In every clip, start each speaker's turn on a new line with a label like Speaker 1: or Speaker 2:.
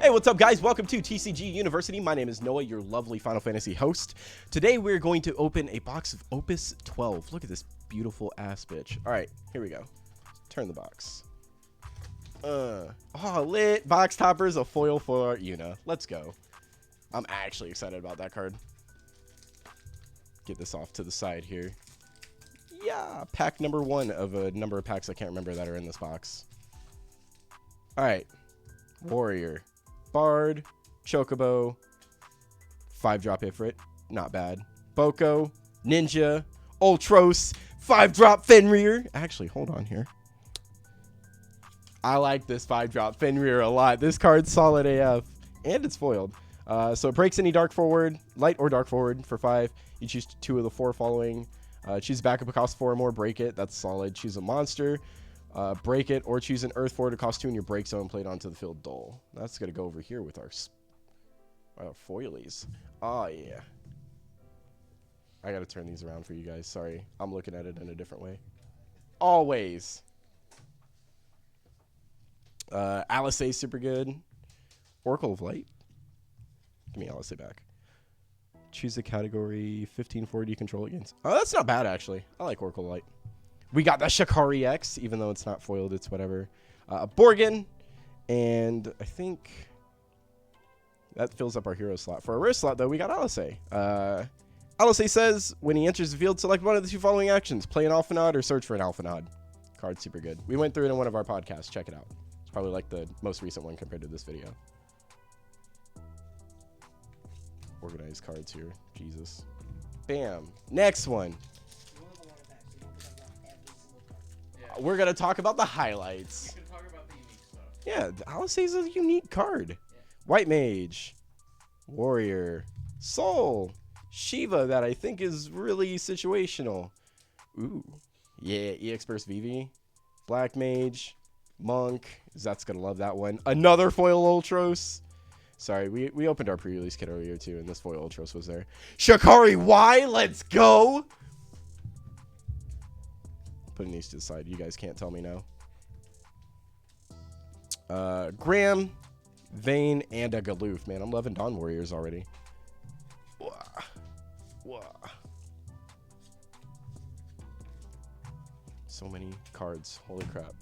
Speaker 1: Hey, what's up, guys? Welcome to TCG University. My name is Noah, your lovely Final Fantasy host. Today, we're going to open a box of Opus 12. Look at this beautiful ass bitch. All right, here we go. Turn the box. Oh, lit. Box toppers, a foil for Yuna. Let's go. I'm actually excited about that card. Get this off to the side here. Yeah, pack number 1 of a number of packs I can't remember that are in this box. All right. Warrior. Bard, Chocobo, 5-drop Ifrit, not bad. Boko, Ninja, Ultros, 5-drop Fenrir. Actually, hold on here. I like this 5-drop Fenrir a lot. This card's solid AF, and it's foiled. So it breaks any dark forward, light or dark forward for 5. You choose 2 of the 4 following. Choose backup, it costs 4 or more, break it. That's solid. Choose a monster. Break it, or choose an earth forward to cost 2 in your break zone, play it onto the field dull. That's going to go over here with our foilies. Oh, yeah. I got to turn these around for you guys. Sorry. I'm looking at it in a different way. Always. Alice is super good. Oracle of Light. Give me Alice back. Choose a category 15 forward you control against. Oh, that's not bad, actually. I like Oracle of Light. We got the Shikari X, even though it's not foiled, it's whatever. Borgin, and I think that fills up our hero slot. For our rare slot, though, we got Alice. Alice says, when he enters the field, select one of the 2 following actions. Play an Alphanod or search for an Alphanod. Card's super good. We went through it in one of our podcasts. Check it out. It's probably like the most recent one compared to this video. Organized cards here. Jesus. Bam. Next one. We're going to talk about the highlights.
Speaker 2: We can talk about the unique stuff.
Speaker 1: Yeah, Alice is a unique card. Yeah. White Mage. Warrior. Soul. Shiva, that I think is really situational. Ooh. Yeah, EX Burst Vivi. Black Mage. Monk. Zat's going to love that one. Another foil Ultros. Sorry, we opened our pre-release kit earlier, too, and this foil Ultros was there. Shikari Y, let's go! Putting these to the side. You guys can't tell me no. Graham, Vayne, and a Galoof. Man, I'm loving Dawn Warriors already. Wah. Wah. So many cards. Holy crap.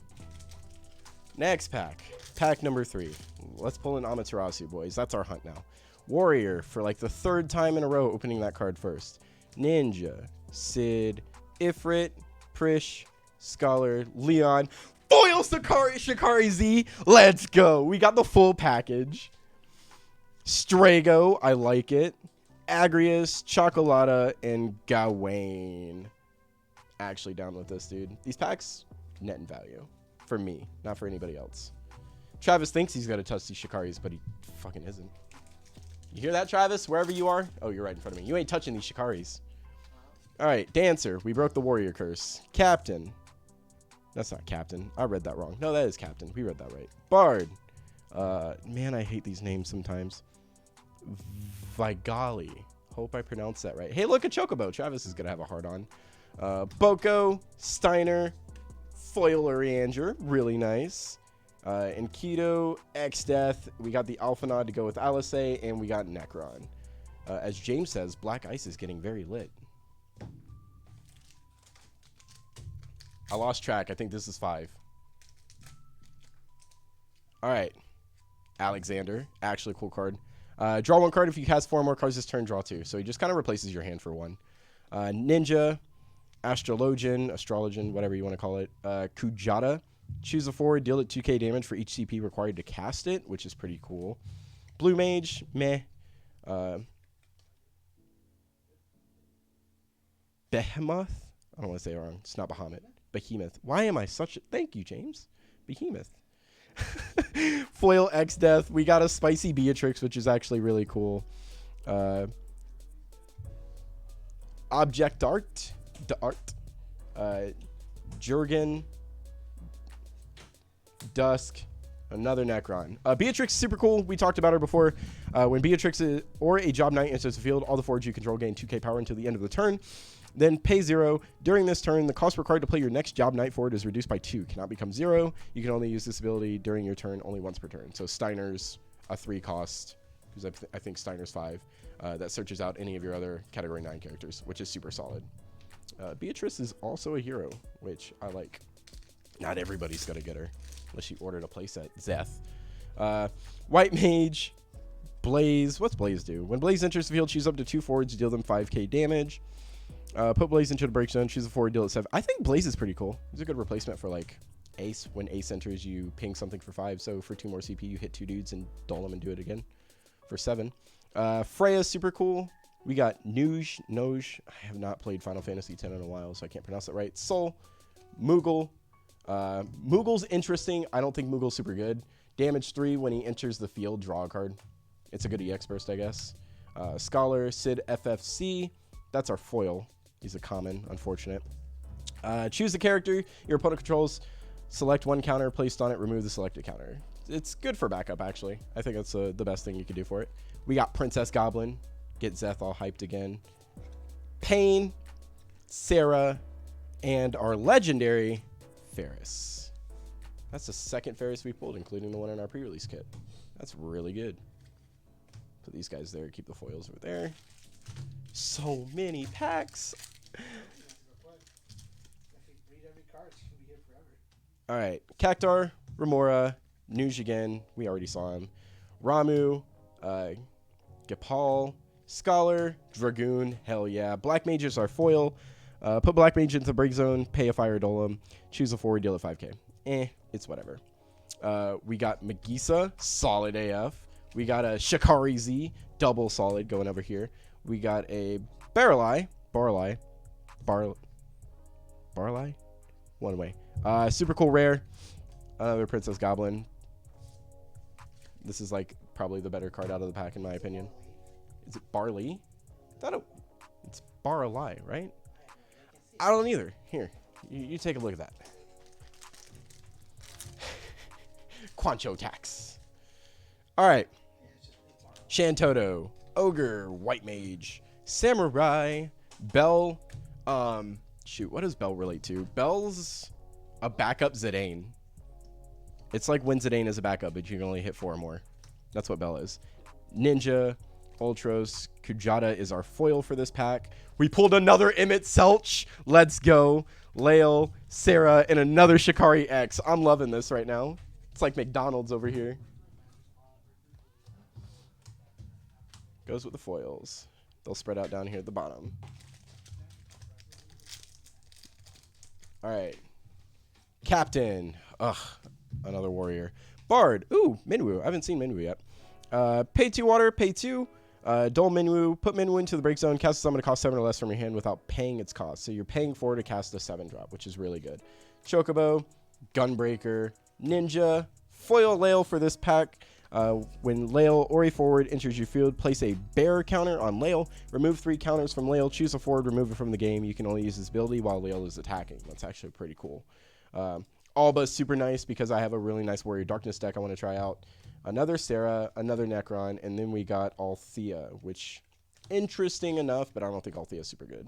Speaker 1: Next pack. Pack number 3. Let's pull in Amaterasu, boys. That's our hunt now. Warrior, for like the 3rd time in a row, opening that card first. Ninja, Sid, Ifrit, Prish, Scholar, Leon, foil Shikari Z. Let's go. We got the full package. Strago, I like it. Agrius, Chocolata, and Gawain. Actually down with this, dude. These packs, net in value. For me, not for anybody else. Travis thinks he's got to touch these Shikaris, but he fucking isn't. You hear that, Travis? Wherever you are? Oh, you're right in front of me. You ain't touching these Shikaris. All right, Dancer. We broke the Warrior Curse. Captain. That's not Captain. I read that wrong. No, that is Captain. We read that right. Bard. Man, I hate these names sometimes. Vigali. Hope I pronounced that right. Hey, look at Chocobo. Travis is going to have a hard on. Boko. Steiner. Foil Orianger. Really nice. And Keto. X-Death. We got the Alphanod to go with Alice. And we got Necron. As James says, Black Ice is getting very lit. I lost track. I think this is 5. All right. Alexander. Actually a cool card. Draw 1 card. If you cast 4 more cards this turn, draw 2. So he just kind of replaces your hand for 1. Ninja. Astrologian, whatever you want to call it. Kujata. Choose a 4. Deal it 2k damage for each CP required to cast it, which is pretty cool. Blue Mage. Meh. Behemoth. I don't want to say it wrong. It's not Bahamut. Behemoth. Why am I such a... Thank you, James. Behemoth. Foil X-Death. We got a Spicy Beatrix, which is actually really cool. Object Art. Jurgen. Dusk. Another Necron. Beatrix is super cool. We talked about her before. When Beatrix or a Job Knight enters the field, all the forwards you control gain 2k power until the end of the turn. Then pay 0. During this turn, the cost required to play your next Job Knight forward is reduced by 2. Cannot become 0. You can only use this ability during your turn only once per turn. So Steiner's a 3 cost, because I think Steiner's 5, that searches out any of your other Category 9 characters, which is super solid. Beatrice is also a hero, which I like. Not everybody's going to get her, unless you ordered a playset. Zeth. White Mage. Blaze. What's Blaze do? When Blaze enters the field, choose up to 2 forwards, deal them 5k damage. Put Blaze into the break zone, choose a forward, deal it 7. I think Blaze is pretty cool. He's a good replacement for, like, Ace. When Ace enters, you ping something for 5, so for 2 more CP, you hit 2 dudes and dull them and do it again for 7. Freya's super cool. We got Noj. I have not played Final Fantasy X in a while, so I can't pronounce it right. Soul. Moogle. Moogle's interesting. I don't think Moogle's super good. Damage 3 when he enters the field, draw a card. It's a good EX burst, I guess. Scholar, Sid FFC. That's our foil. He's a common, unfortunate. Choose a character your opponent controls. Select 1 counter placed on it. Remove the selected counter. It's good for backup, actually. I think that's the best thing you can do for it. We got Princess Goblin. Get Zeth all hyped again. Pain, Sarah, and our legendary Ferris. That's the second Ferris we pulled, including the one in our pre-release kit. That's really good. Put these guys there. Keep the foils over there. So many packs. All right. Cactar, Remora, Nuge again. We already saw him. Ramu, Gapal, Scholar, Dragoon. Hell yeah. Black Mage is our foil. Put Black Mage into the break zone. Pay a fire Dolem. Choose a forward, deal at 5k. It's whatever. We got Magisa, solid AF. We got a Shikari Z, double solid going over here. We got a Barley, one way. Super cool rare. Another Princess Goblin. This is like probably the better card out of the pack in my opinion. Is it Barley? It's Barley, right? I don't either. Here, you take a look at that. Quancho tax. All right. Shantoto, Ogre, White Mage, Samurai, Bell. Shoot, what does Bell relate to? Bell's a backup Zidane. It's like when Zidane is a backup, but you can only hit 4 or more. That's what Bell is. Ninja, Ultros, Kujata is our foil for this pack. We pulled another Emmett Selch. Let's go. Lael, Sarah, and another Shikari X. I'm loving this right now. It's like McDonald's over here. Goes with the foils. They'll spread out down here at the bottom. All right. Captain. Ugh. Another warrior. Bard. Ooh, Minwu. I haven't seen Minwu yet. Pay 2 water. Pay 2. Dull Minwu. Put Minwu into the break zone. Cast a summon to cost 7 or less from your hand without paying its cost. So you're paying 4 to cast a 7 drop, which is really good. Chocobo. Gunbreaker. Ninja. Foil Lael for this pack. When Lael or a forward enters your field, place a bear counter on Lael. Remove 3 counters from Lael. Choose a forward, remove it from the game. You can only use this ability while Lael is attacking. That's actually pretty cool. Alba is super nice because I have a really nice Warrior Darkness deck I want to try out. Another Sarah, another Necron, and then we got Althea, which interesting enough, but I don't think Althea is super good.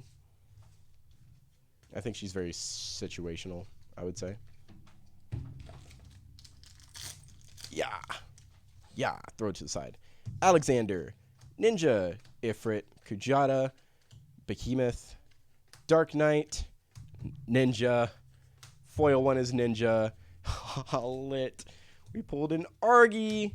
Speaker 1: I think she's very situational, I would say. Yeah, throw it to the side. Alexander, Ninja, Ifrit, Kujata, Behemoth, Dark Knight, Ninja. Foil 1 is Ninja. Lit. We pulled an Argy.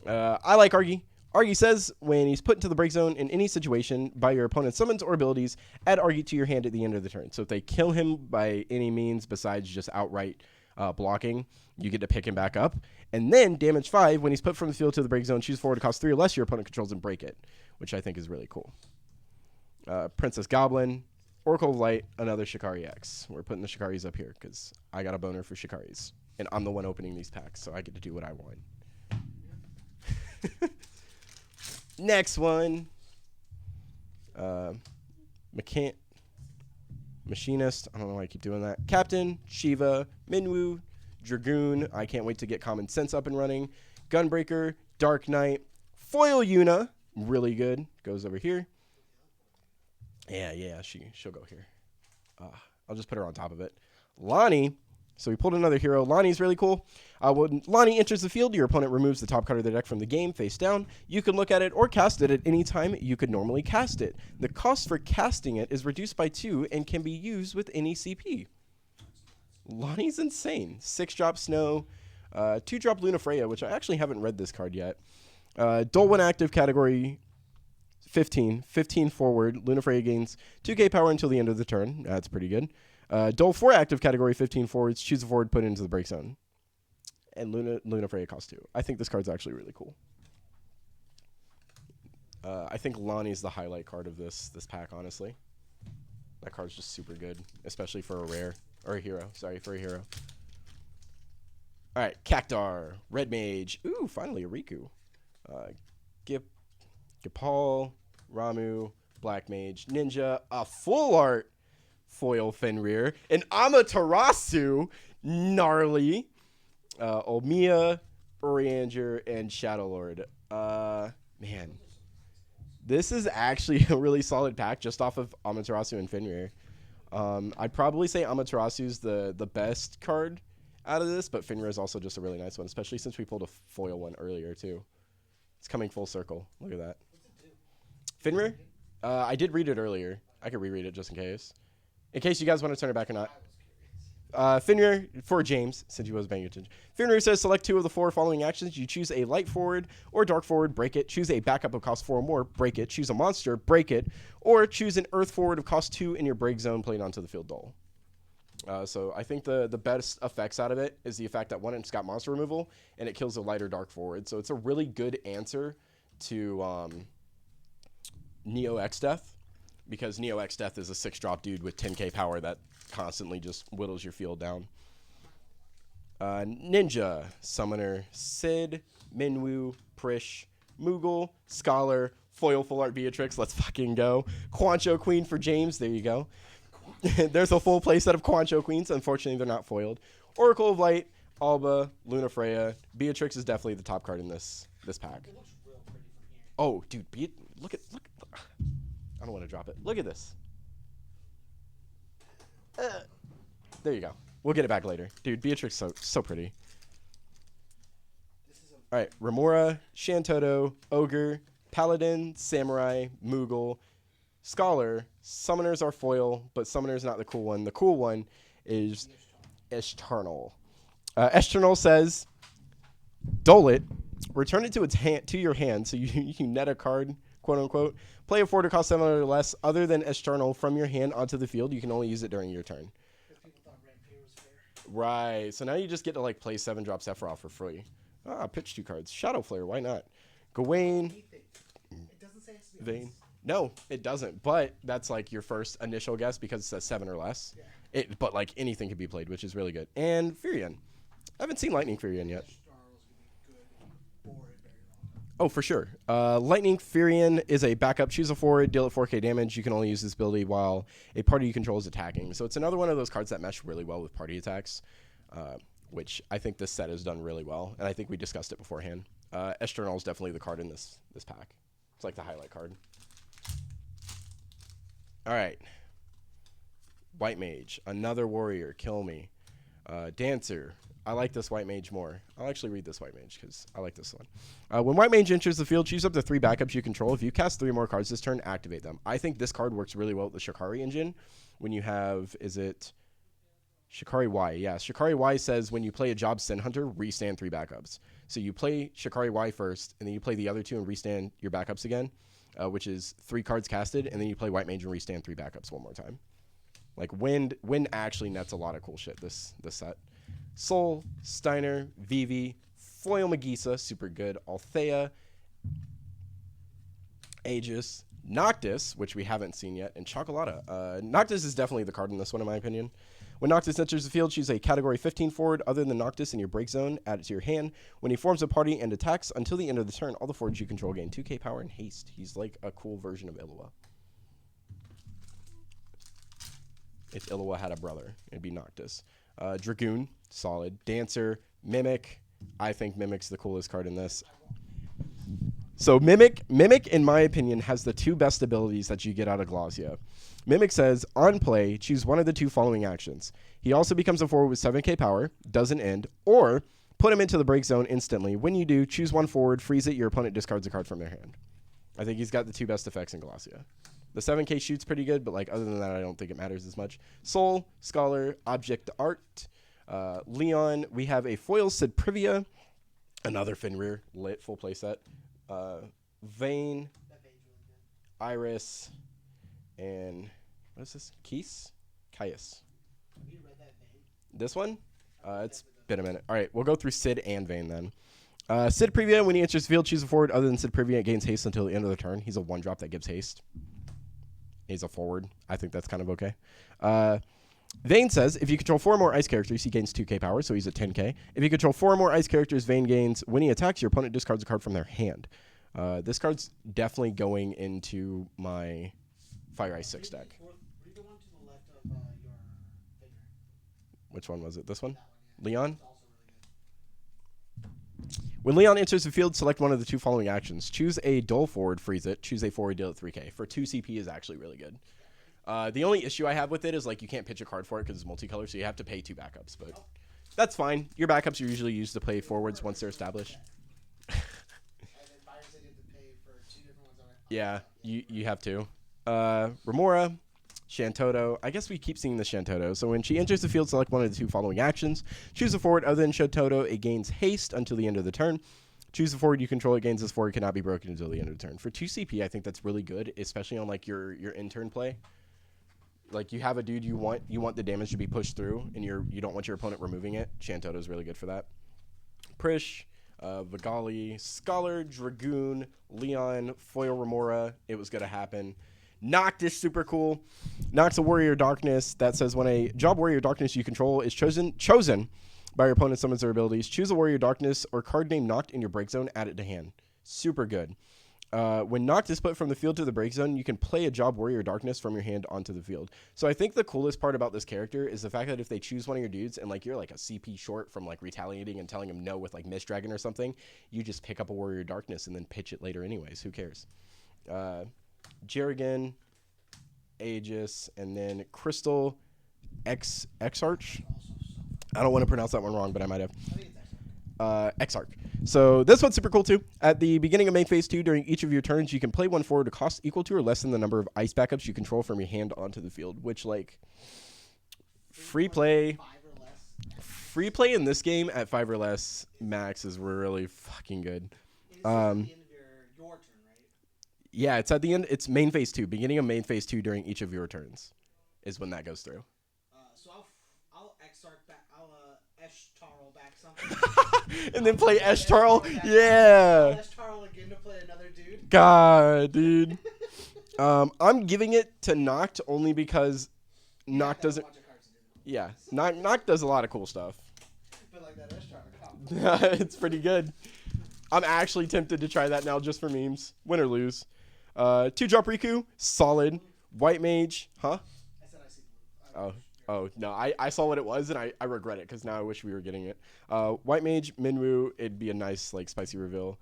Speaker 1: I like Argy. Argy says when he's put into the break zone in any situation by your opponent's summons or abilities, add Argy to your hand at the end of the turn. So if they kill him by any means besides just outright blocking, you get to pick him back up. And then damage 5, when he's put from the field to the break zone, choose forward to cost 3 or less your opponent controls and break it, which I think is really cool. Princess Goblin, Oracle of Light, another Shikari X. We're putting the Shikaris up here because I got a boner for Shikaris. And I'm the one opening these packs, so I get to do what I want. Next one. Machinist. I don't know why I keep doing that. Captain, Shiva, Minwu, Dragoon. I can't wait to get Common Sense up and running. Gunbreaker, Dark Knight, Foil Yuna. Really good. Goes over here. Yeah, she'll go here. I'll just put her on top of it. Lonnie, So we pulled another hero. Lonnie's really cool. When Lonnie enters the field, your opponent removes the top card of the deck from the game face down. You can look at it or cast it at any time you could normally cast it. The cost for casting it is reduced by 2 and can be used with any CP. Lonnie's insane. 6-drop Snow, 2-drop Luna Freya, which I actually haven't read this card yet. Dual 1 active category 15 forward. Luna Freya gains 2k power until the end of the turn. That's pretty good. Dual 4 active category 15 forwards. Choose a forward, put it into the break zone. And Luna Freya costs 2. I think this card's actually really cool. I think Lonnie's the highlight card of this pack, honestly. That card's just super good, especially for a rare. Or a hero. Sorry, for a hero. Alright, Cactar. Red Mage. Ooh, finally a Riku. Gipal. Ramu. Black Mage. Ninja. A full art foil Fenrir. An Amaterasu. Gnarly. Olmia. Urianger. And Shadowlord. Man. This is actually a really solid pack just off of Amaterasu and Fenrir. I'd probably say Amaterasu's the best card out of this, but Fenrir is also just a really nice one, especially since we pulled a foil one earlier too. It's coming full circle. Look at that. Fenrir? I did read it earlier. I could reread it just in case you guys want to turn it back or not. Fenrir, for James, since he was paying attention. Fenrir says select 2 of the 4 following actions. You choose a light forward or dark forward, break it. Choose a backup of cost 4 or more, break it. Choose a monster, break it. Or choose an earth forward of cost 2 in your break zone, played onto the field dull. So I think the best effects out of it is the fact that, one, it's got monster removal, and it kills a light or dark forward. So it's a really good answer to Neo X Death, because Neo X Death is a 6-drop dude with 10k power that constantly just whittles your field down. Ninja, Summoner, Sid, Minwu, Prish, Moogle, Scholar, Foil Full Art Beatrix, let's fucking go. Quancho Queen for James, there you go. There's a full playset of Quancho Queens. Unfortunately, they're not foiled. Oracle of Light, Alba, Luna Freya. Beatrix is definitely the top card in this pack.
Speaker 2: It looks real pretty from here.
Speaker 1: Oh, dude, look. I don't want to drop it. Look at this. There you go. We'll get it back later. Dude, Beatrix so pretty. All right, Remora, Shantoto, Ogre, Paladin, Samurai, Moogle, Scholar. Summoners are foil, but Summoner's not the cool one. The cool one is External. External says, dole it, return it to your hand, so you net a card, quote unquote. Play a forward to cost 7 or less other than External from your hand onto the field. You can only use it during your turn. Right, so now you just get to like play 7-drop Sephiroth for free. Pitch 2 cards. Shadow Flare, why not? Gawain.
Speaker 2: It doesn't say it's
Speaker 1: Vayne. No, it doesn't, but that's like your first initial guess because it says 7 or less. Yeah. But like anything can be played, which is really good. And Furion. I haven't seen Lightning Furion yet. Oh, for sure. Lightning Furion is a backup. Choose a forward, deal it 4k damage. You can only use this ability while a party you control is attacking. So it's another one of those cards that mesh really well with party attacks, which I think this set has done really well. And I think we discussed it beforehand. Esternal is definitely the card in this pack. It's like the highlight card. All right. White Mage. Another warrior. Kill me. Dancer. I like this White Mage more. I'll actually read this White Mage because I like this one. When White Mage enters the field, choose up to 3 backups you control. If you cast 3 more cards this turn, activate them. I think this card works really well with the Shikari engine. When you have, is it Shikari Y? Yeah, Shikari Y says when you play a Job Sin Hunter, restand 3 backups. So you play Shikari Y first, and then you play the other 2 and restand your backups again, which is 3 cards casted, and then you play White Mage and restand 3 backups one more time. Like Wind actually nets a lot of cool shit this set. Sol, Steiner, Vivi, Foil Magisa, super good. Althea, Aegis, Noctis, which we haven't seen yet, and Chocolata. Noctis is definitely the card in this one, in my opinion. When Noctis enters the field, choose a category 15 forward other than Noctis in your break zone. Add it to your hand. When he forms a party and attacks until the end of the turn, all the forwards you control gain 2k power and haste. He's like a cool version of Illawa. If Illawa had a brother, it'd be Noctis. Dragoon, solid. Dancer, Mimic. I think Mimic's the coolest card in this. So Mimic, in my opinion, has the 2 best abilities that you get out of Glazia. Mimic says, on play, choose one of the 2 following actions. He also becomes a forward with 7k power, doesn't end, or put him into the break zone instantly. When you do, choose one forward, freeze it, your opponent discards a card from their hand. I think he's got the 2 best effects in Galaccia. The 7k shoots pretty good, but like other than that, I don't think it matters as much. Soul, Scholar, Object Art, Leon. We have a foil Sid Privia, another Fenrir, lit, full playset. Vayne, Iris, and what is this? Caius.
Speaker 2: Have you read that name?
Speaker 1: This one? It's been a minute. All right, we'll go through Sid and Vayne then. Sid Privia, when he enters the field, choose a forward other than Sid Privia. It gains haste until the end of the turn. He's a 1-drop that gives haste. He's a forward. I think that's kind of okay. Vayne says, if you control 4 more ice characters, he gains 2k power, so he's at 10k. If you control 4 more ice characters, Vayne gains, when he attacks, your opponent discards a card from their hand. This card's definitely going into my Fire Ice 6 deck.
Speaker 2: Read the one to the left of your finger.
Speaker 1: Which one was it? This one?
Speaker 2: That one, yeah.
Speaker 1: Leon?
Speaker 2: It's also really good.
Speaker 1: When Leon enters the field, select one of the 2 following actions. Choose a dull forward, freeze it. Choose a forward, deal at 3k. For 2 CP is actually really good. The only issue I have with it is like you can't pitch a card for it because it's multicolor, so you have to pay 2 backups. But that's fine. Your backups are usually used to play forwards once they're established.
Speaker 2: And then Fire said you have to pay for 2 different ones.
Speaker 1: Yeah, you have to. Remora, Shantoto. I guess we keep seeing the Shantoto. So when she enters the field, select one of the 2 following actions. Choose a forward other than Shantoto. It gains haste until the end of the turn. Choose a forward you control. It gains this forward cannot be broken until the end of the turn. For 2 CP, I think that's really good, especially on like your in-turn play. Like you have a dude you want the damage to be pushed through, and you don't want your opponent removing it. Shantoto is really good for that. Prish, Vigali, Scholar, Dragoon, Leon, Foil Remora. It was gonna happen. Noct is super cool. Noct's a Warrior Darkness that says when a job Warrior Darkness you control is chosen by your opponent summons their abilities, choose a Warrior Darkness or card name Noct in your break zone, add it to hand. Super good. When Noct is put from the field to the break zone, you can play a job Warrior Darkness from your hand onto the field. So I think the coolest part about this character is the fact that if they choose one of your dudes and like you're like a CP short from like retaliating and telling him no with like Mist Dragon or something, you just pick up a Warrior Darkness and then pitch it later anyways. Who cares? Jerrigan, Aegis, and then Crystal Exarch. I don't want to pronounce that one wrong, but I might have. Exarch. So this one's super cool too. At the beginning of main phase 2, during each of your turns, you can play one forward to cost equal to or less than the number of ice backups you control from your hand onto the field, which like free play in this game at 5 or less max is really fucking good.
Speaker 2: It's at the end of your turn, right?
Speaker 1: Yeah, it's at the end. It's main phase 2, beginning of main phase 2 during each of your turns is when that goes through.
Speaker 2: So I'll Exarch back. I'll Eshtarl back something.
Speaker 1: And then play Eshtarl. Yeah.
Speaker 2: I'll Eshtarl again to play another dude.
Speaker 1: God, dude. I'm giving it to Noct only because Noct doesn't. Yeah, Noct does a lot of cool stuff.
Speaker 2: But like that Eshtarl.
Speaker 1: It's pretty good. I'm actually tempted to try that now just for memes. Win or lose. 2-drop Riku, solid. White Mage, huh?
Speaker 2: I said I see blue.
Speaker 1: Oh, no, I saw what it was, and I regret it, because now I wish we were getting it. White Mage, Minwu, it'd be a nice, like, spicy reveal.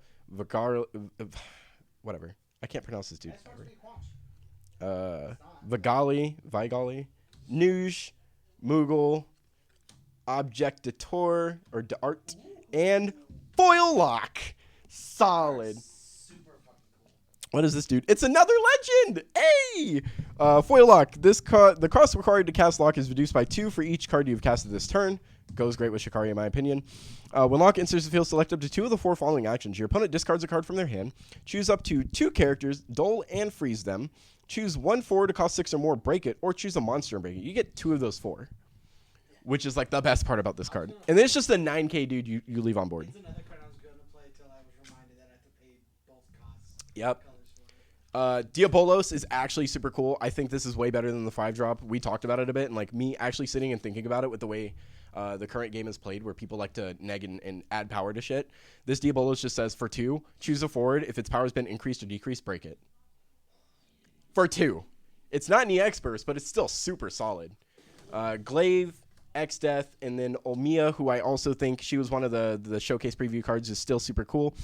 Speaker 1: Whatever. I can't pronounce this dude. Vigali, Nuge, Moogle, Objectator, or Dart, and Foil Lock. Solid.
Speaker 2: Super fucking cool.
Speaker 1: What is this dude? It's another legend! Hey! Foil Lock. The cost required to cast Lock is reduced by 2 for each card you've casted this turn. Goes great with Shikari, in my opinion. When Lock enters the field, select up to 2 of the 4 following actions. Your opponent discards a card from their hand. Choose up to 2 characters, dull and freeze them. Choose 1 forward to cost 6 or more, break it, or choose a monster and break it. You get 2 of those 4, which is like the best part about this card. And then it's just a 9k dude you leave on board.
Speaker 2: It's another card I was going to play until I was reminded that I have to pay both costs.
Speaker 1: Yep.
Speaker 2: Colors for it.
Speaker 1: Diabolos is actually super cool. I think this is way better than the 5-drop. We talked about it a bit, and like me actually sitting and thinking about it with the way the current game is played, where people like to neg and add power to shit. This Diabolos just says for 2, choose a forward. If its power's been increased or decreased, break it. For 2. It's not an EX burst, but it's still super solid. Glaive, X-Death, and then Olmia, who I also think she was one of the showcase preview cards, is still super cool.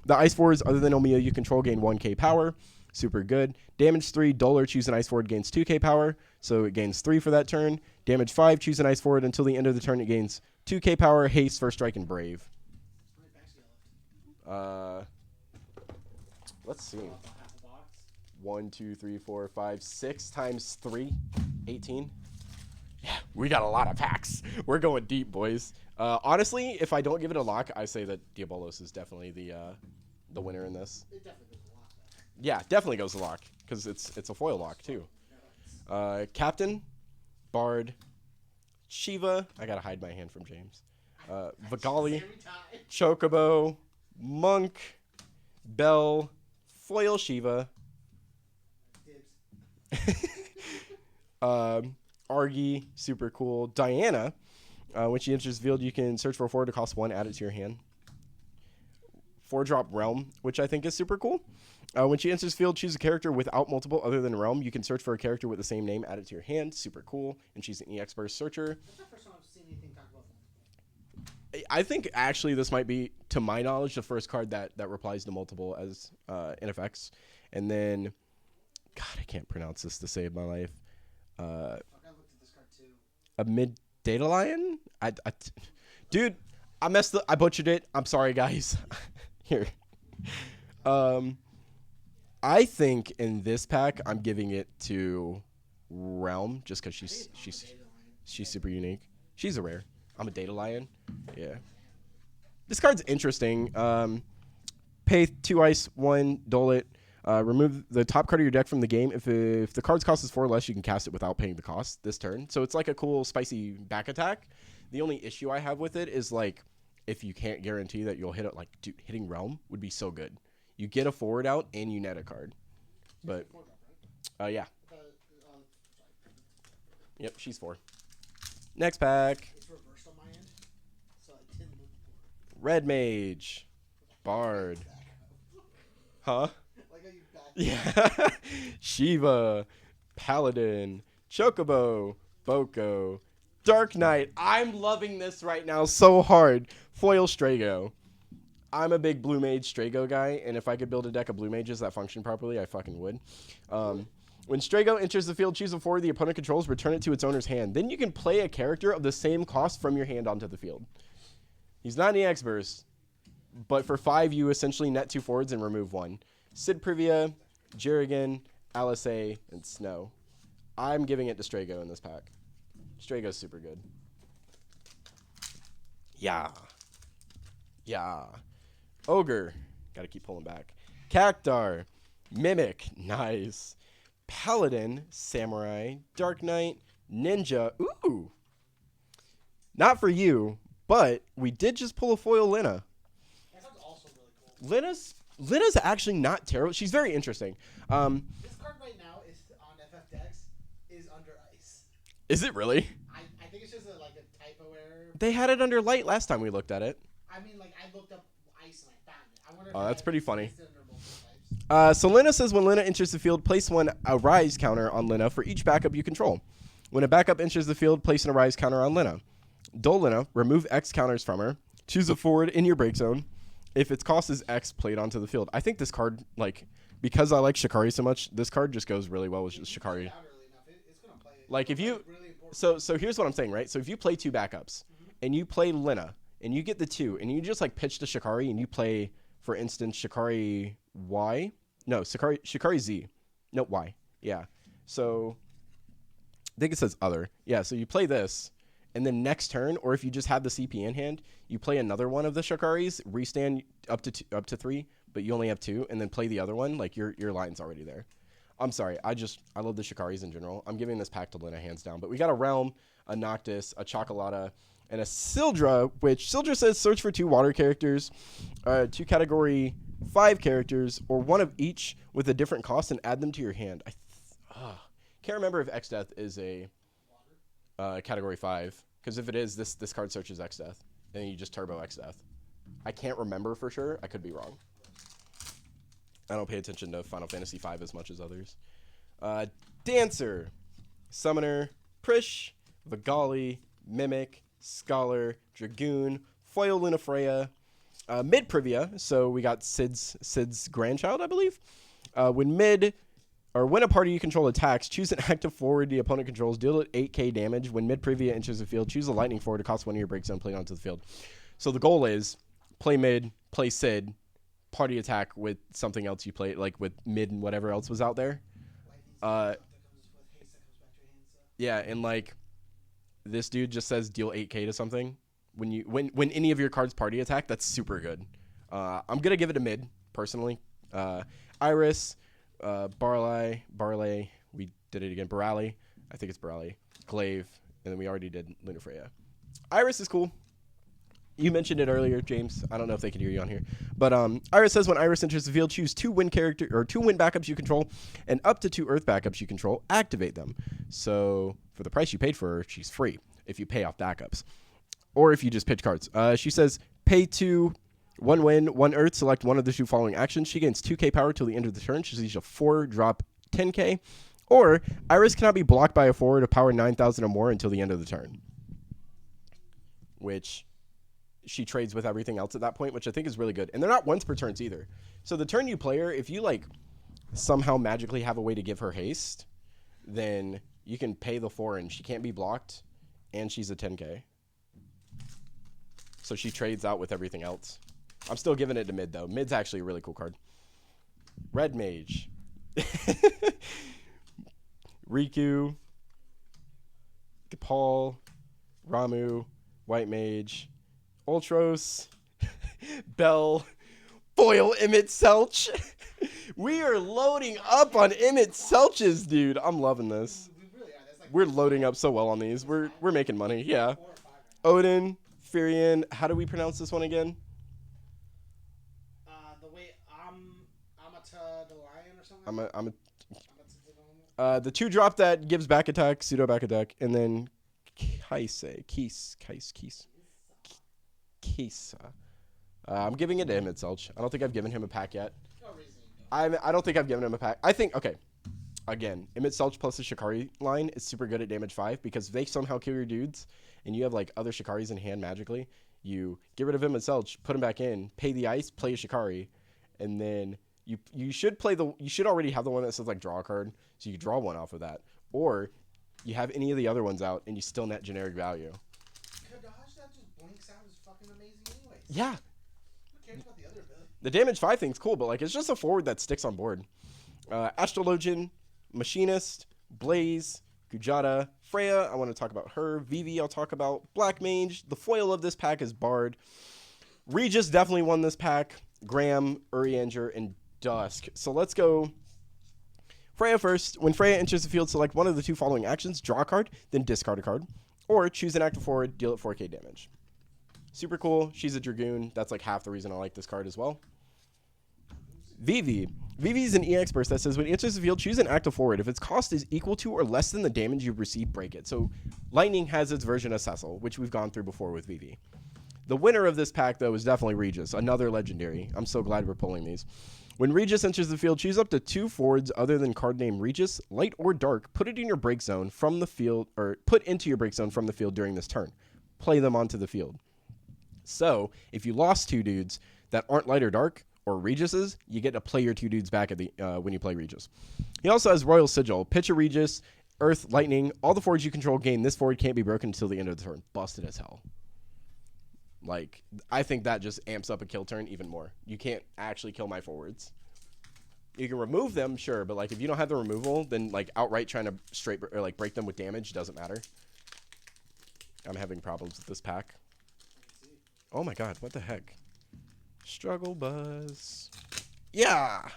Speaker 1: The ice forwards, other than Olmia, you control gain 1k power. Super good. Damage 3, Duller, choose an ice forward, gains 2k power. So it gains 3 for that turn. Damage 5, choose an ice forward. Until the end of the turn, it gains 2k power, haste, first strike, and brave.
Speaker 2: How many packs do you have left?
Speaker 1: Let's see.
Speaker 2: About half a box.
Speaker 1: 1, 2, 3, 4, 5, 6 times 3, 18. Yeah, we got a lot of packs. We're going deep, boys. Honestly, if I don't give it a lock, I say that Diabolos is definitely the winner in this.
Speaker 2: It definitely goes a lot, though.
Speaker 1: Yeah, definitely goes to lock because it's a foil lock too. Captain, Bard, Shiva. I gotta hide my hand from James. Vigali, Chocobo, Monk, Bell, foil Shiva. Argy, super cool. Diana, when she enters the field, you can search for a forward to cost 1, add it to your hand. 4-drop Realm, which I think is super cool. When she enters the field, choose a character without multiple other than Realm. You can search for a character with the same name, add it to your hand. Super cool. And she's an EX burst searcher.
Speaker 2: That's the first time I've seen anything talk about multiple.
Speaker 1: I think actually this might be, to my knowledge, the first card that replies to multiple as NFX. And then, God, I can't pronounce this to save my life.
Speaker 2: Fuck, I looked at this card too.
Speaker 1: A mid data lion? Dude, I butchered it. I'm sorry, guys. Here. I think in this pack I'm giving it to Realm just because she's super unique. She's a rare. I'm a data lion. Yeah. This card's interesting. Pay 2 ice, 1 dole it. Remove the top card of your deck from the game. If the card's cost is 4 or less, you can cast it without paying the cost this turn. So it's like a cool, spicy back attack. The only issue I have with it is, like, if you can't guarantee that you'll hit it, like, dude, hitting Realm would be so good. You get a forward out, and you net a card. But, yeah. Yep, she's 4. Next pack.
Speaker 2: It's reversed on my end, so I didn't look for it.
Speaker 1: Red Mage. Bard. Huh?
Speaker 2: Like how you back
Speaker 1: Yeah. Shiva, Paladin, Chocobo, Boko, Dark Knight. I'm loving this right now so hard. Foil Strago. I'm a big Blue Mage Strago guy, and if I could build a deck of Blue Mages that function properly, I fucking would. When Strago enters the field, choose a forward the opponent controls, return it to its owner's hand. Then you can play a character of the same cost from your hand onto the field. He's not an EX burst, but for 5, you essentially net 2 forwards and remove 1. Sid Privia, Jerrigan, Alisei, and Snow. I'm giving it to Strago in this pack. Strago's super good. Yeah. Yeah. Ogre. Gotta keep pulling back. Cactar. Mimic. Nice. Paladin. Samurai. Dark Knight. Ninja. Ooh. Not for you, but we did just pull a foil Lina.
Speaker 2: That sounds also really cool.
Speaker 1: Lina's actually not terrible. She's very interesting.
Speaker 2: This card right now is on FF Decks is under ice.
Speaker 1: Is it really?
Speaker 2: I think it's just like a typo error.
Speaker 1: They had it under light last time we looked at it.
Speaker 2: I mean, like, I looked up ice and I found it. I wonder if
Speaker 1: Oh, that's pretty funny.
Speaker 2: it's under multiple types.
Speaker 1: So Lina says when Lina enters the field, place a rise counter on Lina for each backup you control. When a backup enters the field, place a rise counter on Lina. Dull Lina, remove X counters from her. Choose a forward in your break zone. If its cost is X, play it onto the field. I think this card, like, because I like Shikari so much, this card just goes really well with Shikari.
Speaker 2: Out early enough, it's gonna play.
Speaker 1: Like, if you...
Speaker 2: Really important.
Speaker 1: So here's what I'm saying, right? So if you play 2 backups, and you play Lina, and you get the 2, and you just, like, pitch to Shikari, and you play, for instance, Shikari Y? No, Shikari Z. No, Y. Yeah. So, I think it says other. Yeah, so you play this, and then next turn, or if you just have the CP in hand, you play another one of the Shikaris, restand up to 3, but you only have 2, and then play the other one. Like, your line's already there. I'm sorry. I love the Shikaris in general. I'm giving this pack to Lina hands down. But we got a Realm, a Noctis, a Chocolata, and a Sildra, which Sildra says search for 2 water characters, 2 category 5 characters, or 1 of each with a different cost and add them to your hand. Can't remember if X Death is a category 5. Because if it is, this card searches X Death. And then you just turbo X Death. I can't remember for sure. I could be wrong. I don't pay attention to Final Fantasy V as much as others. Dancer, Summoner, Prish, Vigali, Mimic, Scholar, Dragoon, Foil Lunafreya, Mid Privia. So we got Sid's grandchild, I believe. When Mid Or when a party you control attacks, choose an active forward the opponent controls, deal it 8k damage. When mid previa enters the field, choose a lightning forward to cost one of your break zone, play onto the field. So the goal is play mid, play Sid, party attack with something else you play, like with mid and whatever else was out there. Yeah, and like this dude just says deal 8k to something. When any of your cards party attack, that's super good. I'm gonna give it a mid personally. Iris, Barley, we did it again. Barali, I think it's Barali, Glaive, and then we already did Lunafreya. Iris is cool. You mentioned it earlier, James. I don't know if they can hear you on here, but Iris says when Iris enters the field, choose 2 win backups you control, and up to 2 Earth backups you control. Activate them. So for the price you paid for her, she's free if you pay off backups, or if you just pitch cards. She says pay 2, 1 win, 1 Earth. Select one of the 2 following actions. She gains 2k power till the end of the turn. She's a 4 drop 10k, or Iris cannot be blocked by a forward of power 9,000 or more until the end of the turn, which she trades with everything else at that point, which I think is really good. And they're not once per turns either. So the turn you play her, if you like somehow magically have a way to give her haste, then you can pay the 4 and she can't be blocked, and she's a 10k. So she trades out with everything else. I'm still giving it to mid though. Mid's actually a really cool card. Red Mage. Riku. Gapal. Ramu. White Mage. Ultros, Bell, Foil Emmett Selch. We are loading up on Emmett Selches, dude. I'm loving this. We're loading up so well on these. We're making money. Yeah. Odin, Firion. How do we pronounce this one again?
Speaker 2: The way Amata the Lion or something.
Speaker 1: The 2 drop that gives back attack, pseudo back attack, and then Keese. I'm giving it to Emmett Selch. I don't think I've given him a pack yet.
Speaker 2: No reason.
Speaker 1: I don't think I've given him a pack. I think, okay. Again, Emmett Selch plus the Shikari line is super good at damage 5 because if they somehow kill your dudes and you have like other Shikaris in hand magically, you get rid of Emmett Selch, put him back in, pay the ice, play a Shikari, and then you should already have the one that says like draw a card, so you can draw one off of that. Or you have any of the other ones out and you still net generic value. Yeah.
Speaker 2: Who cares about the other ability?
Speaker 1: The damage 5 thing's cool, but like it's just a forward that sticks on board. Astrologian, Machinist, Blaze, Gujata, Freya, I want to talk about her. Vivi, I'll talk about. Black Mage. The foil of this pack is Bard. Regis definitely won this pack. Graham, Urianger, and Dusk. So let's go Freya first. When Freya enters the field, select one of the 2 following actions. Draw a card, then discard a card. Or choose an active forward, deal it 4k damage. Super cool. She's a Dragoon. That's like half the reason I like this card as well. Vivi. Vivi is an EX burst that says when it enters the field, choose an active forward. If its cost is equal to or less than the damage you've received, break it. So Lightning has its version of Cecil, which we've gone through before with Vivi. The winner of this pack, though, is definitely Regis, another legendary. I'm so glad we're pulling these. When Regis enters the field, choose up to 2 forwards other than card name Regis, light or dark, put it in your break zone from the field, or put into your break zone from the field during this turn. Play them onto the field. So, if you lost 2 dudes that aren't light or dark, or Regis's, you get to play your 2 dudes back at the when you play Regis. He also has Royal Sigil. Pitch a Regis, Earth, Lightning. All the forwards you control gain. This forward can't be broken until the end of the turn. Busted as hell. Like, I think that just amps up a kill turn even more. You can't actually kill my forwards. You can remove them, sure, but like if you don't have the removal, then like outright trying to break them with damage doesn't matter. I'm having problems with this pack. Oh my god, what the heck? Struggle Buzz. Yeah!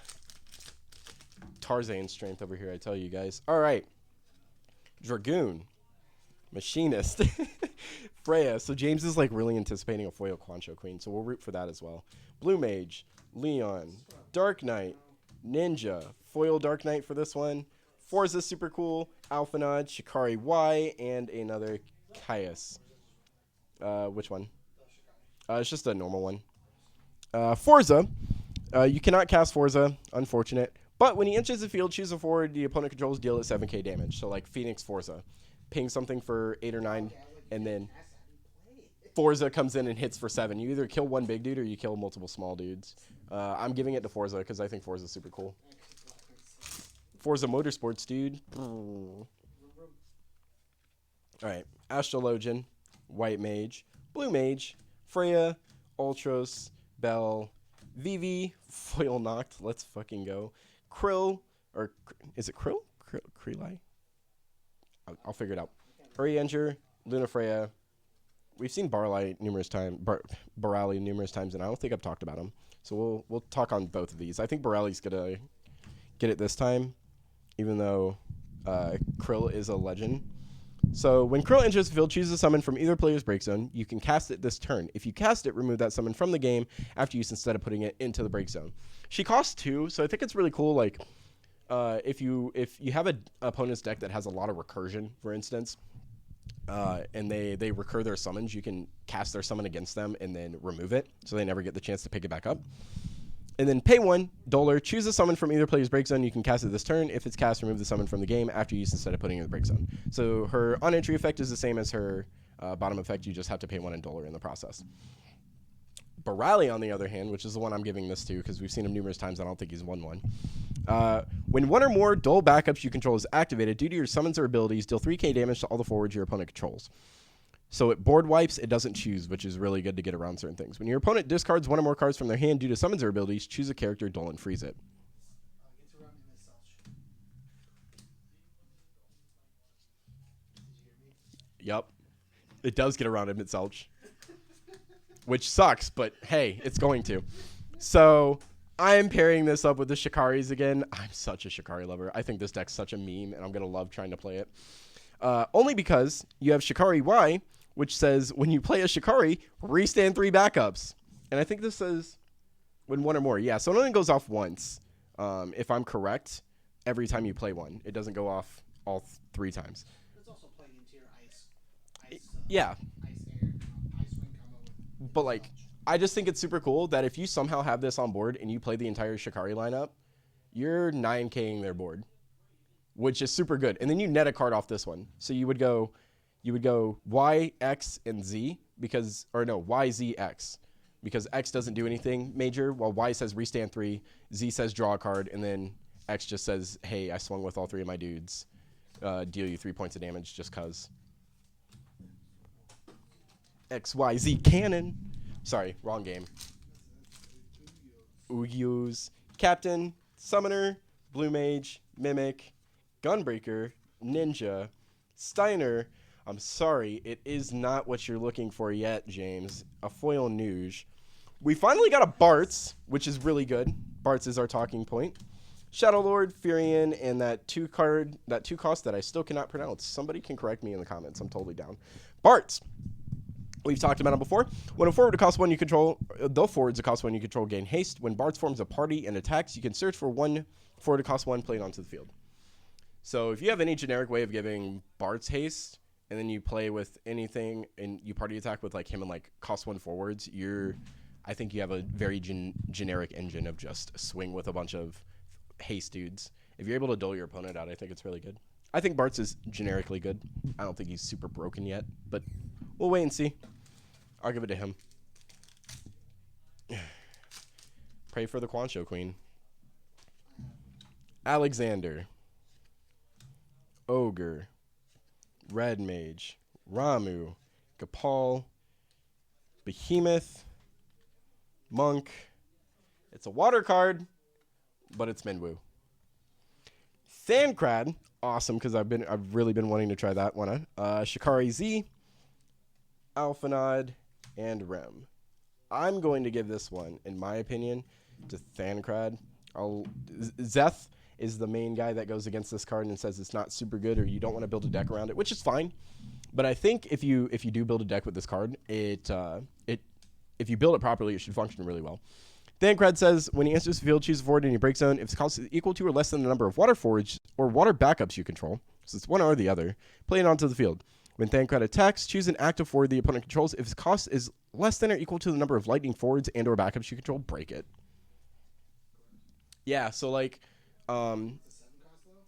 Speaker 1: Tarzan strength over here, I tell you guys. Alright. Dragoon. Machinist. Freya. So James is like really anticipating a foil Quancho Queen, so we'll root for that as well. Blue Mage. Leon. Dark Knight. Ninja. Foil Dark Knight for this one. Forza super cool. Alphanod. Shikari Y. And another Caius. Which one? It's just a normal one. Forza. You cannot cast Forza. Unfortunate. But when he enters the field, choose a forward the opponent controls, deal at 7k damage. So like Phoenix Forza. Ping something for 8 or 9, and then Forza comes in and hits for 7. You either kill one big dude or you kill multiple small dudes. I'm giving it to Forza because I think Forza is super cool. Forza Motorsports, dude. All right. Astrologian, White Mage, Blue Mage, Freya, Ultros, Bell, Vivi, Foil Knocked. Let's fucking go. Krill, or is it Krill? Krili? I'll figure it out. Urianger, Luna Freya. We've seen Barley numerous times, Barali numerous times, and I don't think I've talked about him. So we'll talk on both of these. I think Barali's gonna get it this time, even though Krill is a legend. So when Krill enters the field, choose a summon from either player's break zone. You can cast it this turn. If you cast it, remove that summon from the game after use instead of putting it into the break zone. She costs 2, so I think it's really cool. Like if you have an opponent's deck that has a lot of recursion, for instance, and they recur their summons, you can cast their summon against them and then remove it, so they never get the chance to pick it back up. And then pay 1, Dollar, choose a summon from either player's break zone. You can cast it this turn. If it's cast, remove the summon from the game after use instead of putting it in the break zone. So her on-entry effect is the same as her bottom effect. You just have to pay 1 in Dollar in the process. Barali, on the other hand, which is the one I'm giving this to because we've seen him numerous times. I don't think he's won one. When one or more dual backups you control is activated, due to your summons or abilities, deal 3k damage to all the forwards your opponent controls. So it board wipes, it doesn't choose, which is really good to get around certain things. When your opponent discards one or more cards from their hand due to summons or abilities, choose a character, duel, and freeze it. Yep. It does get around Imit Selch. Which sucks, but hey, it's going to. So I am pairing this up with the Shikaris again. I'm such a Shikari lover. I think this deck's such a meme, and I'm going to love trying to play it. Only because you have Shikari Y, which says when you play a Shikari, restand 3 backups. And I think this says when one or more. Yeah, so it only goes off once, if I'm correct, every time you play one. It doesn't go off all 3 times.
Speaker 2: It's also playing into your ice
Speaker 1: yeah.
Speaker 2: ice wing combo with
Speaker 1: But, like, I just think it's super cool that if you somehow have this on board and you play the entire Shikari lineup, you're 9K'ing their board, which is super good. And then you net a card off this one. So you would go Y, X, and Z because, or no, Y, Z, X, because X doesn't do anything major, while Y says restand 3, Z says draw a card, and then X just says, hey, I swung with all 3 of my dudes, deal you 3 points of damage just cause. X, Y, Z cannon. Sorry, wrong game. Ugyos, Captain, Summoner, Blue Mage, Mimic, Gunbreaker, Ninja, Steiner. I'm sorry, it is not what you're looking for yet, James. A foil Nuge. We finally got a Bartz, which is really good. Bartz is our talking point. Shadow Lord, Furion, and that 2 cost that I still cannot pronounce. Somebody can correct me in the comments. I'm totally down. Bartz. We've talked about it before. When a forward costs 1 you control, the forwards that cost 1 you control gain haste. When Bartz forms a party and attacks, you can search for 1 forward to cost 1 played onto the field. So if you have any generic way of giving Bartz haste, and then you play with anything and you party attack with like him and like cost 1 forwards, I think you have a very generic engine of just swing with a bunch of haste dudes. If you're able to dole your opponent out, I think it's really good. I think Bartz is generically good. I don't think he's super broken yet, but we'll wait and see. I'll give it to him. Pray for the Quancho Queen. Alexander. Ogre. Red Mage. Ramu. Gapal. Behemoth. Monk. It's a water card, but it's Minwu. Thancred. Awesome, because I've really been wanting to try that one. Shikari Z. Alphanod. And Rem. I'm going to give this one, in my opinion, to Thancred. Zeth is the main guy that goes against this card and says it's not super good or you don't want to build a deck around it, which is fine. But I think if you do build a deck with this card, if you build it properly, it should function really well. Thancred says, when he enters the field, choose a forward in your break zone. If its cost is equal to or less than the number of water forwards or water backups you control, so it's one or the other, play it onto the field. When Thancred attacks, choose an active forward the opponent controls. If its cost is less than or equal to the number of lightning forwards and or backups you control, break it. Yeah, so like,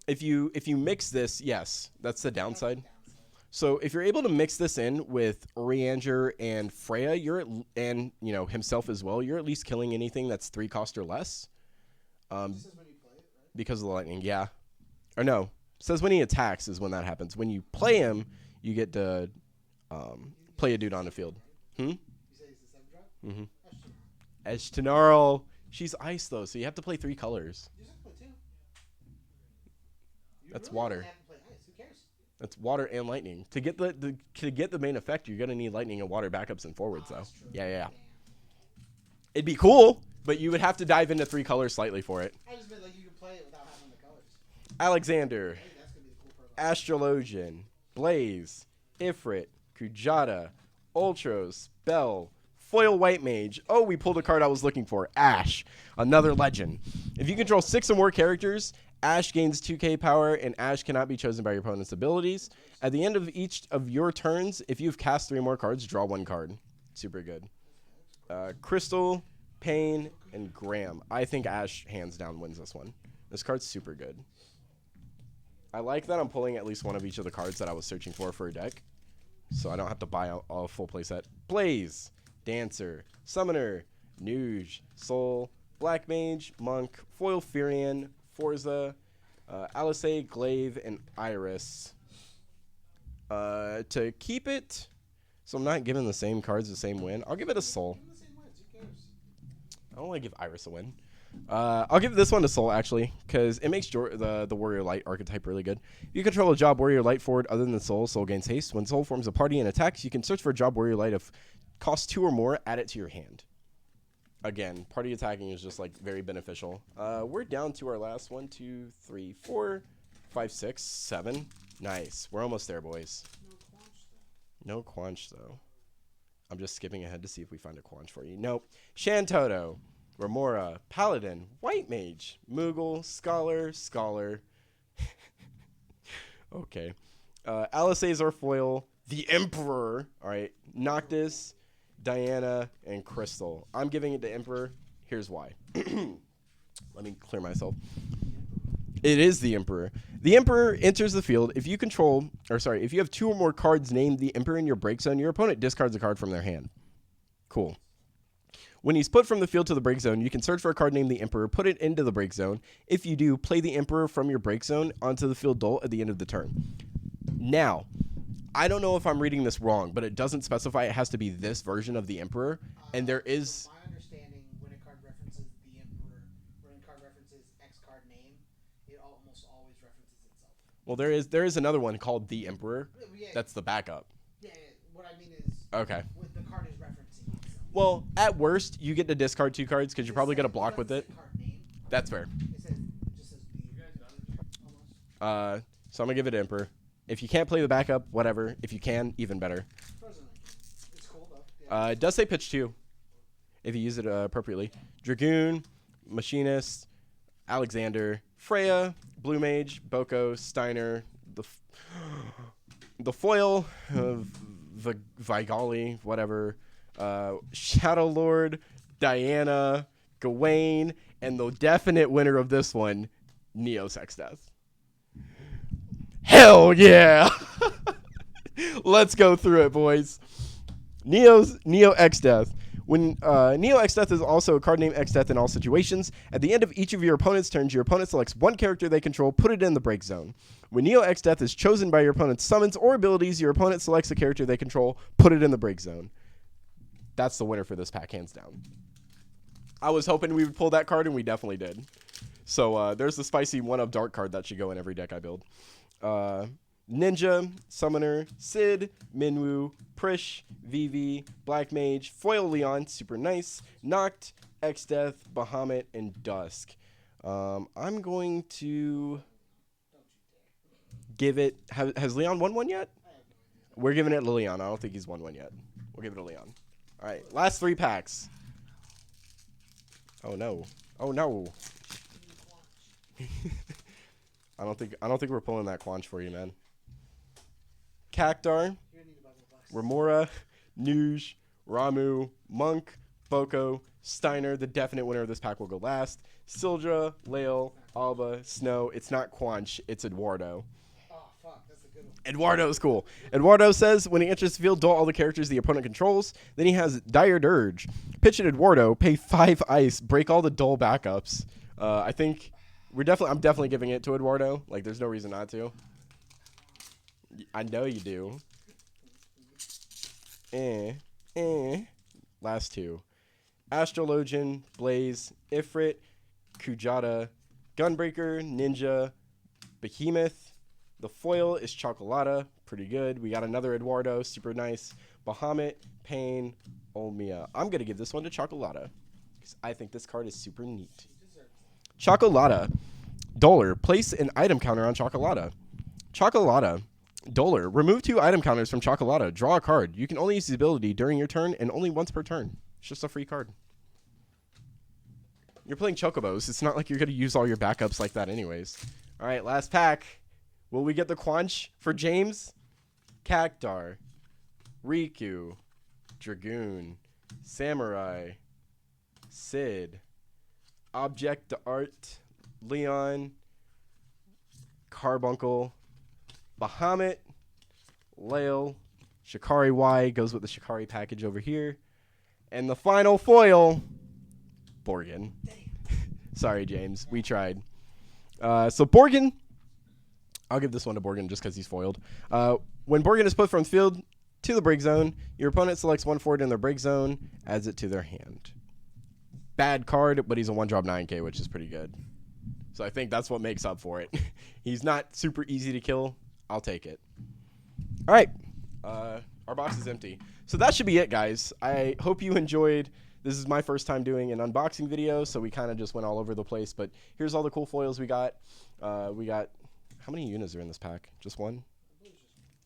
Speaker 1: if you mix this, yes, that's the downside. So if you're able to mix this in with Urianger and Freya, and himself as well, you're at least killing anything that's 3 cost or less. Because of the lightning, yeah. Or no, it says when he attacks is when that happens. When you play him, you get to play a dude on the field.
Speaker 2: You say he's the 7 drop?
Speaker 1: Mm-hmm.
Speaker 2: That's true.
Speaker 1: Eshtonarl. She's ice, though, so you have to play 3 colors.
Speaker 2: You just have to play 2. You
Speaker 1: That's
Speaker 2: really
Speaker 1: water.
Speaker 2: don't have to play ice. Who cares?
Speaker 1: That's water and lightning. To get the main effect, you're gonna need lightning and water backups and forwards, though.
Speaker 2: That's true.
Speaker 1: Yeah.
Speaker 2: Damn.
Speaker 1: It'd be cool, but you would have to dive into 3 colors slightly for it.
Speaker 2: I just meant like you can play it without having the colors.
Speaker 1: Alexander,
Speaker 2: I think that's gonna be the cool part.
Speaker 1: Astrologian, Blaze, Ifrit, Kujata, Ultros, Bell, Foil White Mage. Oh, we pulled a card I was looking for. Ash, another legend. If you control 6 or more characters, Ash gains 2k power, and Ash cannot be chosen by your opponent's abilities. At the end of each of your turns, if you've cast 3 more cards, draw 1 card. Super good. Crystal, Pain, and Graham. I think Ash hands down wins this one. This card's super good. I like that I'm pulling at least one of each of the cards that I was searching for a deck, so I don't have to buy a full playset. Blaze, Dancer, Summoner, Nuge, Soul, Black Mage, Monk, Foil Furion, Forza, Alisei, Glaive, and Iris. To keep it, so I'm not giving the same cards the same win, I'll give it a Soul.
Speaker 2: Give them the same wins. Who cares?
Speaker 1: I don't want to give Iris a win. I'll give this one to Soul, actually, because it makes the Warrior Light archetype really good. You control a job Warrior Light forward other than Soul. Soul gains haste. When Soul forms a party and attacks, you can search for a job Warrior Light of cost 2 or more, add it to your hand. Again, party attacking is just like very beneficial. We're down to our last 1, 2, 3, 4, 5, 6, 7. Nice. We're almost there, boys. No Quanch, though. I'm just skipping ahead to see if we find a Quanch for you. Nope. Shantoto, Remora, Paladin, White Mage, Moogle, Scholar. Okay. Alisei Foil, the Emperor. All right. Noctis, Diana, and Crystal. I'm giving it to Emperor. Here's why. Let me clear myself. It is the Emperor. The Emperor enters the field. If you if you have 2 or more cards named the Emperor in your break zone, your opponent discards a card from their hand. Cool. When he's put from the field to the break zone, you can search for a card named the Emperor, put it into the break zone. If you do, play the Emperor from your break zone onto the field duel at the end of the turn. Now, I don't know if I'm reading this wrong, but it doesn't specify it has to be this version of the Emperor, and there is...
Speaker 2: My understanding, when a card references the Emperor, when a card references X card name, it almost always references itself.
Speaker 1: Well, there is another one called the Emperor.
Speaker 2: Yeah,
Speaker 1: That's the backup.
Speaker 2: yeah, what I mean is...
Speaker 1: Okay.
Speaker 2: With the card is referencing itself.
Speaker 1: Well, at worst, you get to discard 2 cards because you're probably going to block with it.
Speaker 2: Card name.
Speaker 1: That's fair.
Speaker 2: It just says the almost.
Speaker 1: So I'm going to give it to Emperor. If you can't play the backup, whatever. If you can, even better.
Speaker 2: Personally, it's cool though. Yeah.
Speaker 1: It does say pitch 2, if you use it appropriately. Dragoon, Machinist, Alexander, Freya, Blue Mage, Boko, Steiner, the Foil, Vigali, whatever, Shadow Lord, Diana, Gawain, and the definite winner of this one, Neo Sexdeath. Hell yeah! Let's go through it, boys. Neo X-Death. When Neo X-Death is also a card named X-Death in all situations, at the end of each of your opponent's turns, your opponent selects 1 character they control, put it in the break zone. When Neo X-Death is chosen by your opponent's summons or abilities, your opponent selects a character they control, put it in the break zone. That's the winner for this pack, hands down. I was hoping we would pull that card, and we definitely did. So there's the spicy 1-of Dark card that should go in every deck I build. Ninja, Summoner, Sid, Minwoo, Prish, Vivi, Black Mage, Foil Leon, super nice, Noct, X-Death, Bahamut, and Dusk. I'm going to give it... Has Leon won one yet? We're giving it to Leon. I don't think he's won one yet. We'll give it to Leon. All right, last 3 packs. Oh, no. Oh, no. I don't think we're pulling that Quanch for you, man. Cactar, Remora, Nuge, Ramu, Monk, Boko, Steiner. The definite winner of this pack will go last. Sildra, Lael, Alba, Snow. It's not Quanch, it's Eduardo.
Speaker 2: Oh, fuck. That's a good one.
Speaker 1: Eduardo's cool. Eduardo says when he enters the field, duel all the characters the opponent controls. Then he has Dire Dirge. Pitch at Eduardo, pay 5 ice, break all the dull backups. I think I'm definitely giving it to Eduardo. Like, there's no reason not to. I know you do. Last two. Astrologian, Blaze, Ifrit, Kujata, Gunbreaker, Ninja, Behemoth. The foil is Chocolata. Pretty good. We got another Eduardo. Super nice. Bahamut, Pain, Olmia. I'm going to give this one to Chocolata because I think this card is super neat. Chocolata. Dolar. Place an item counter on Chocolata. Chocolata. Dolar. Remove 2 item counters from Chocolata. Draw a card. You can only use the ability during your turn and only once per turn. It's just a free card. You're playing Chocobos. It's not like you're going to use all your backups like that anyways. All right, last pack. Will we get the Quanch for James? Cactar. Riku. Dragoon. Samurai. Sid. Object d'Art. Leon. Carbuncle. Bahamut. Lael. Shikari Y goes with the Shikari package over here. And the final foil, Borgin. Sorry, James. We tried. So Borgin, I'll give this one to Borgin just because he's foiled. When Borgin is put from the field to the break zone, your opponent selects 1 forward in their break zone, adds it to their hand. Bad card, but he's a 1-drop 9K, which is pretty good. So I think that's what makes up for it. He's not super easy to kill. I'll take it. All right. Our box is empty. So that should be it, guys. I hope you enjoyed. This is my first time doing an unboxing video, so we kind of just went all over the place. But here's all the cool foils we got. How many Yunas are in this pack? Just one?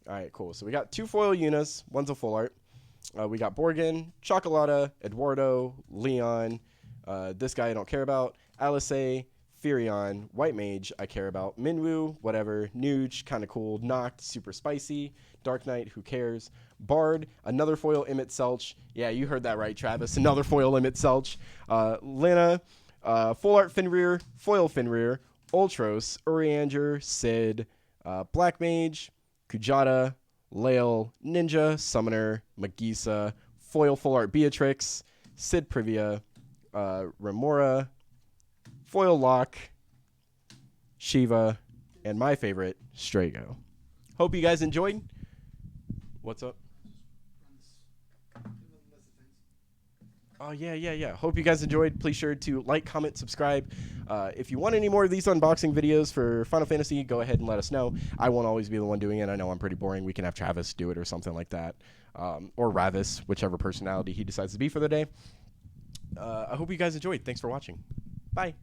Speaker 1: All right, cool. So we got 2 foil Yunas. One's a full art. We got Borgin, Chocolata, Eduardo, Leon. This guy I don't care about. Alice, Furion, White Mage I care about. Minwu, whatever. Nuge, kind of cool. Noct, super spicy. Dark Knight, who cares? Bard, another foil Emmett Selch. Yeah, you heard that right, Travis. Another foil Emmett Selch. Lina, full art Fenrir, foil Fenrir. Ultros, Urianger, Sid, Black Mage, Kujata, Lael, Ninja, Summoner, Magisa, foil full art Beatrix, Sid Privia, Remora, foil Lock, Shiva, and my favorite, Strago. Hope you guys enjoyed. What's up? Oh, yeah. Hope you guys enjoyed. Please sure to like, comment, subscribe. If you want any more of these unboxing videos for Final Fantasy, go ahead and let us know. I won't always be the one doing it. I know I'm pretty boring. We can have Travis do it or something like that. Or Ravis, whichever personality he decides to be for the day. I hope you guys enjoyed. Thanks for watching. Bye.